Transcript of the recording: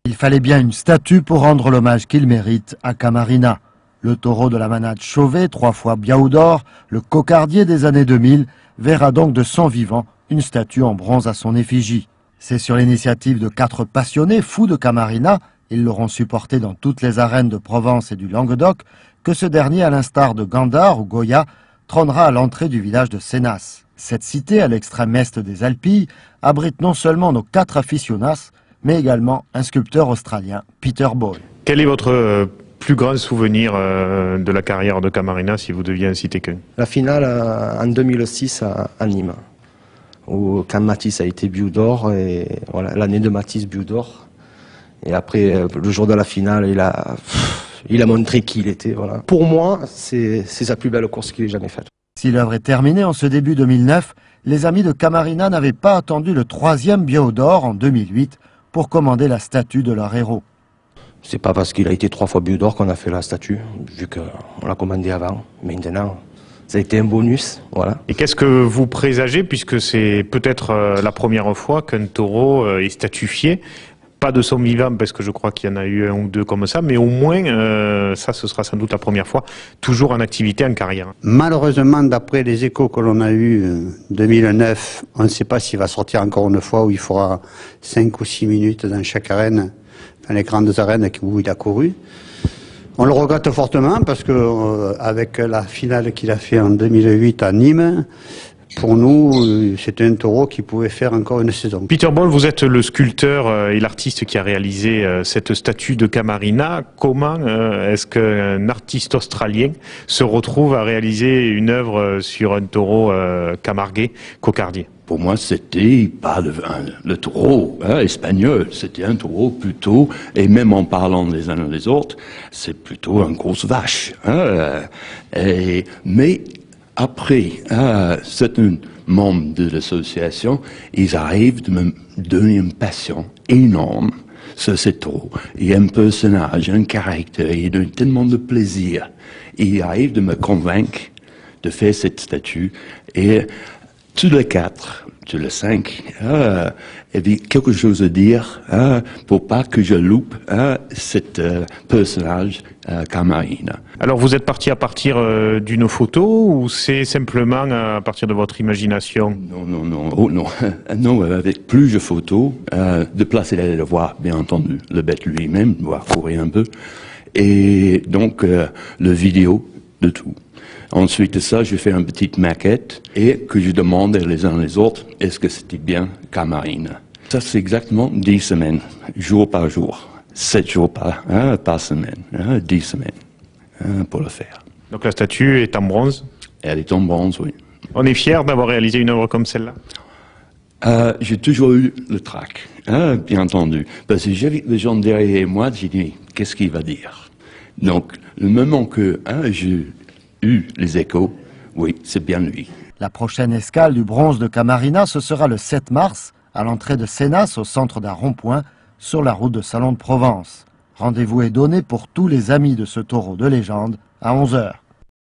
Il fallait bien une statue pour rendre l'hommage qu'il mérite à Camarina. Le taureau de la manade Chauvet, 3 fois Biaou d'or, le cocardier des années 2000, verra donc de son vivant une statue en bronze à son effigie. C'est sur l'initiative de 4 passionnés fous de Camarina, ils l'auront supporté dans toutes les arènes de Provence et du Languedoc, que ce dernier, à l'instar de Gandar ou Goya, trônera à l'entrée du village de Sénas. Cette cité, à l'extrême est des Alpilles, abrite non seulement nos 4 aficionados, mais également un sculpteur australien, Peter Ball. Quel est votre plus grand souvenir de la carrière de Camarina, si vous deviez en citer qu'un? La finale en 2006 à Nîmes, où quand Matisse a été Biou d'or, et voilà, l'année de Matisse Biou d'or. Et après, le jour de la finale, il a montré qui il était. Voilà. Pour moi, c'est sa plus belle course qu'il ait jamais faite. Si l'œuvre est terminée en ce début 2009, les amis de Camarina n'avaient pas attendu le 3e Biaou d'or en 2008 pour commander la statue de leur héros. C'est pas parce qu'il a été 3 fois Biou d'or qu'on a fait la statue, vu qu'on l'a commandé avant. Maintenant, ça a été un bonus, voilà. Et qu'est-ce que vous présagez, puisque c'est peut-être la première fois qu'un taureau est statuifié? Pas de son vivant, parce que je crois qu'il y en a eu 1 ou 2 comme ça, mais au moins, ça, ce sera sans doute la première fois, toujours en activité, en carrière. Malheureusement, d'après les échos que l'on a eus 2009, on ne sait pas s'il va sortir encore une fois, où il fera 5 ou 6 minutes dans chaque arène, dans les grandes arènes où il a couru. On le regrette fortement, parce que avec la finale qu'il a fait en 2008 à Nîmes, pour nous, c'était un taureau qui pouvait faire encore une saison. Peter Ball, vous êtes le sculpteur et l'artiste qui a réalisé cette statue de Camarina. Comment est-ce qu'un artiste australien se retrouve à réaliser une œuvre sur un taureau camarguais, cocardier? Pour moi, c'était pas le taureau espagnol, c'était un taureau plutôt, et même en parlant les uns les autres, c'est plutôt une grosse vache. Mais après, certains membres de l'association, ils arrivent de me donner une passion énorme sur ces taureaux. Il y a un personnage, un caractère, il donne tellement de plaisir. Ils arrivent de me convaincre de faire cette statue. Et tous les 4, tous les 5, il y avait quelque chose à dire pour pas que je loupe cet personnage Camarina. Alors vous êtes parti à partir d'une photo ou c'est simplement à partir de votre imagination? Non, avec plusieurs photos, de place et de voir, bien entendu, le bête lui-même, voir courir un peu, et donc le vidéo de tout. Ensuite de ça, je fais une petite maquette et que je demande les uns les autres, est-ce que c'était bien Camarina? Ça, c'est exactement 10 semaines, jour par jour, 7 jours par semaine, 10 semaines pour le faire. Donc la statue est en bronze? Elle est en bronze, oui. On est fiers d'avoir réalisé une œuvre comme celle-là? J'ai toujours eu le trac, bien entendu, parce que j'avais les gens derrière moi, j'ai dit, qu'est-ce qu'il va dire? Donc, le moment que j'ai eu les échos, oui, c'est bien lui. La prochaine escale du bronze de Camarina, ce sera le 7 mars, à l'entrée de Sénas, au centre d'un rond-point, sur la route de Salon de Provence. Rendez-vous est donné pour tous les amis de ce taureau de légende à 11 h.